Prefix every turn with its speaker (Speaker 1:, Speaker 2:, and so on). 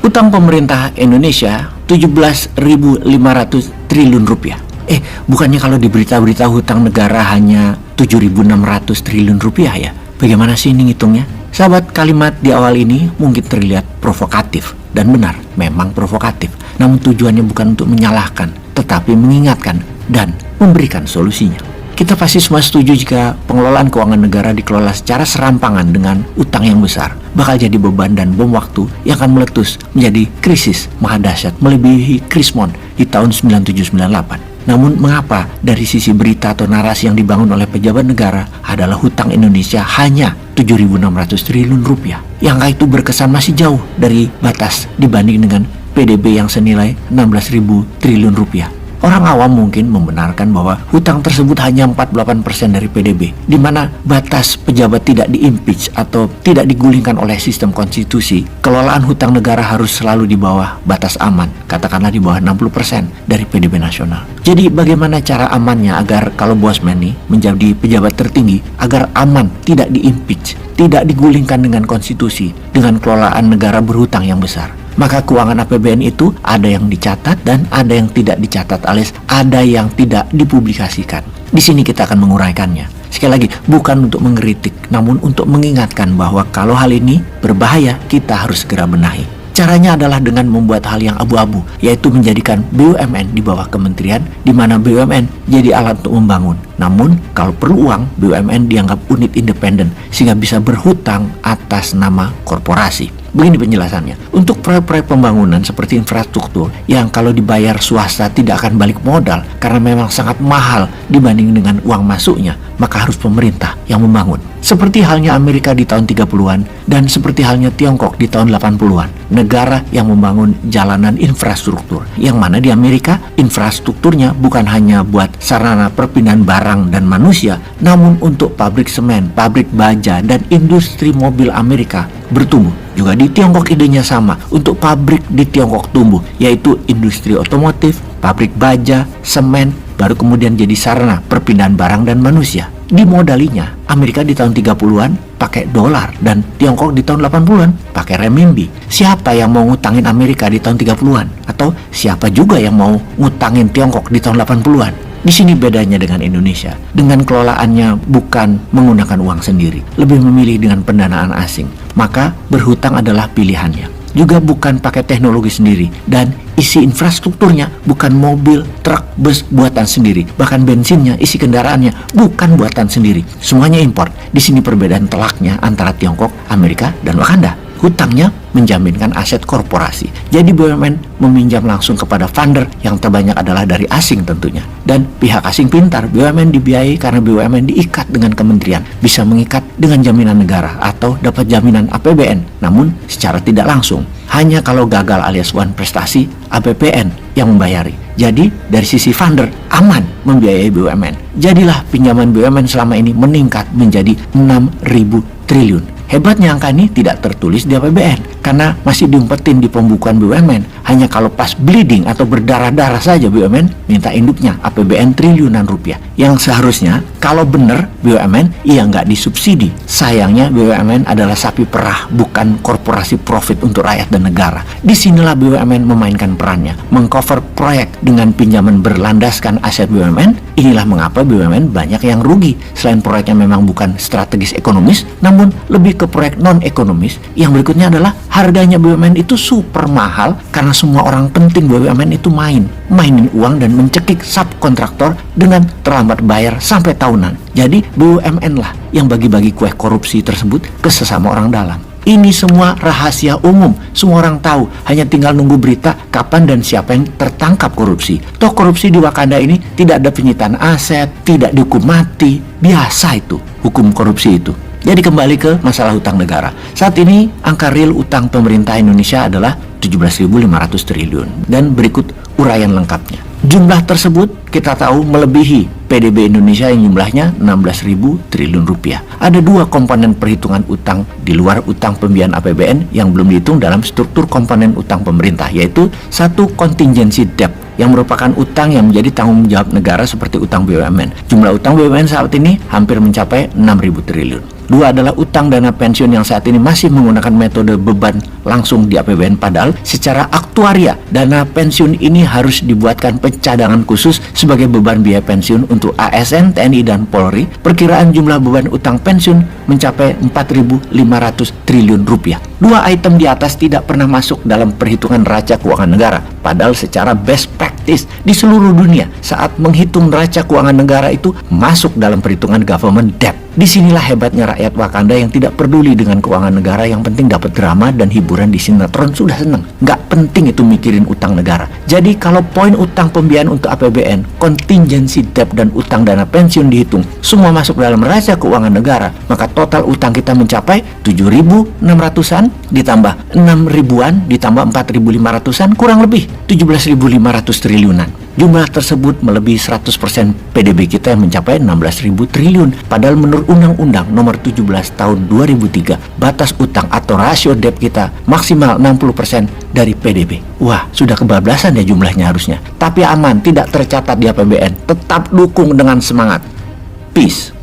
Speaker 1: Utang pemerintah Indonesia 17.500 triliun rupiah. Bukannya kalau di berita-berita hutang negara hanya 7.600 triliun rupiah ya? Bagaimana sih ini ngitungnya? Sahabat, kalimat di awal ini mungkin terlihat provokatif. Dan benar, memang provokatif. Namun tujuannya bukan untuk menyalahkan, tetapi mengingatkan dan memberikan solusinya. Kita pasti semua setuju jika pengelolaan keuangan negara dikelola secara serampangan dengan utang yang besar, bakal jadi beban dan bom waktu yang akan meletus menjadi krisis maha dahsyat melebihi Krismon di tahun 9798. Namun mengapa dari sisi berita atau narasi yang dibangun oleh pejabat negara adalah hutang Indonesia hanya 7.600 triliun rupiah? Yang angka itu berkesan masih jauh dari batas dibanding dengan PDB yang senilai 16.000 triliun rupiah. Orang awam mungkin membenarkan bahwa hutang tersebut hanya 48% dari PDB, di mana batas pejabat tidak diimpeach atau tidak digulingkan oleh sistem konstitusi. Kelolaan hutang negara harus selalu di bawah batas aman, katakanlah di bawah 60% dari PDB nasional. Jadi bagaimana cara amannya agar kalau Bosman nih menjadi pejabat tertinggi, agar aman, tidak diimpeach, tidak digulingkan dengan konstitusi, dengan kelolaan negara berhutang yang besar? Maka keuangan APBN itu ada yang dicatat dan ada yang tidak dicatat, alias ada yang tidak dipublikasikan. Di sini kita akan menguraikannya. Sekali lagi, bukan untuk mengkritik, namun untuk mengingatkan bahwa kalau hal ini berbahaya, kita harus segera benahi. Caranya adalah dengan membuat hal yang abu-abu, yaitu menjadikan BUMN di bawah kementerian, di mana BUMN jadi alat untuk membangun. Namun, kalau perlu uang, BUMN dianggap unit independen, sehingga bisa berhutang atas nama korporasi. Begini penjelasannya, untuk proyek-proyek pembangunan seperti infrastruktur yang kalau dibayar swasta tidak akan balik modal karena memang sangat mahal dibanding dengan uang masuknya, maka harus pemerintah yang membangun. Seperti halnya Amerika di tahun 30-an dan seperti halnya Tiongkok di tahun 80-an. Negara yang membangun jalanan infrastruktur, yang mana di Amerika infrastrukturnya bukan hanya buat sarana perpindahan barang dan manusia, namun untuk pabrik semen, pabrik baja, dan industri mobil Amerika bertumbuh. Juga di Tiongkok idenya sama, untuk pabrik di Tiongkok tumbuh, yaitu industri otomotif, pabrik baja, semen, baru kemudian jadi sarana perpindahan barang dan manusia. Dimodalinya, Amerika di tahun 30-an pakai dolar dan Tiongkok di tahun 80-an pakai renminbi. Siapa yang mau ngutangin Amerika di tahun 30-an? Atau siapa juga yang mau ngutangin Tiongkok di tahun 80-an? Di sini bedanya dengan Indonesia. Dengan kelolaannya bukan menggunakan uang sendiri, lebih memilih dengan pendanaan asing. Maka berhutang adalah pilihannya. Juga bukan pakai teknologi sendiri, dan isi infrastrukturnya bukan mobil, truk, bus buatan sendiri. Bahkan bensinnya, isi kendaraannya bukan buatan sendiri. Semuanya impor. Di sini perbedaan telaknya antara Tiongkok, Amerika, dan Wakanda. Hutangnya menjaminkan aset korporasi. Jadi BUMN meminjam langsung kepada funder yang terbanyak adalah dari asing tentunya. Dan pihak asing pintar, BUMN dibiayai karena BUMN diikat dengan kementerian. Bisa mengikat dengan jaminan negara atau dapat jaminan APBN. Namun secara tidak langsung. Hanya kalau gagal alias one prestasi, APBN yang membayari. Jadi dari sisi funder aman membiayai BUMN. Jadilah pinjaman BUMN selama ini meningkat menjadi 6.000 triliun. Hebatnya angka ini tidak tertulis di APBN karena masih diumpetin di pembukuan BUMN. Hanya kalau pas bleeding atau berdarah-darah saja BUMN minta induknya APBN triliunan rupiah. Yang seharusnya kalau benar BUMN nggak disubsidi. Sayangnya BUMN adalah sapi perah, bukan korporasi profit untuk rakyat dan negara. Disinilah BUMN memainkan perannya, mengcover proyek dengan pinjaman berlandaskan aset BUMN. Inilah mengapa BUMN banyak yang rugi. Selain proyeknya memang bukan strategis ekonomis, namun lebih ke proyek non-ekonomis. Yang berikutnya adalah harganya BUMN itu super mahal karena semua orang penting BUMN itu mainin uang dan mencekik subkontraktor dengan terlambat bayar sampai tahunan. Jadi BUMN lah yang bagi-bagi kue korupsi tersebut ke sesama orang dalam. Ini semua rahasia umum, semua orang tahu, hanya tinggal nunggu berita kapan dan siapa yang tertangkap korupsi. Toh korupsi di Wakanda ini tidak ada penyitaan aset, tidak dihukum mati, biasa itu hukum korupsi itu. Jadi kembali ke masalah utang negara. Saat ini angka real utang pemerintah Indonesia adalah 17.500 triliun. Dan berikut uraian lengkapnya. Jumlah tersebut kita tahu melebihi PDB Indonesia yang jumlahnya 16.000 triliun rupiah. Ada dua komponen perhitungan utang di luar utang pembiayaan APBN yang belum dihitung dalam struktur komponen utang pemerintah, yaitu satu contingency debt yang merupakan utang yang menjadi tanggung jawab negara seperti utang BUMN. Jumlah utang BUMN saat ini hampir mencapai 6.000 triliun. Dua adalah utang dana pensiun yang saat ini masih menggunakan metode beban langsung di APBN, padahal secara aktuaria dana pensiun ini harus dibuatkan pencadangan khusus sebagai beban biaya pensiun untuk ASN, TNI, dan Polri. Perkiraan jumlah beban utang pensiun mencapai 4.500 triliun rupiah. Dua item di atas tidak pernah masuk dalam perhitungan neraca keuangan negara, padahal secara best practice di seluruh dunia saat menghitung neraca keuangan negara itu masuk dalam perhitungan government debt. Disinilah hebatnya rakyat Wakanda yang tidak peduli dengan keuangan negara, yang penting dapat drama dan hiburan di sinetron sudah seneng. Nggak penting itu mikirin utang negara. Jadi kalau poin utang pembiayaan untuk APBN, contingency debt, dan utang dana pensiun dihitung, semua masuk dalam neraca keuangan negara, maka total utang kita mencapai 7.600-an ditambah 6.000-an ditambah 4.500-an, kurang lebih 17.500 triliunan. Jumlah tersebut melebihi 100% PDB kita yang mencapai 16.000 triliun. Padahal menurut Undang-Undang Nomor 17 Tahun 2003, batas utang atau rasio debt kita maksimal 60% dari PDB. Wah, sudah kebablasan ya jumlahnya harusnya. Tapi aman, tidak tercatat di APBN. Tetap dukung dengan semangat. Peace.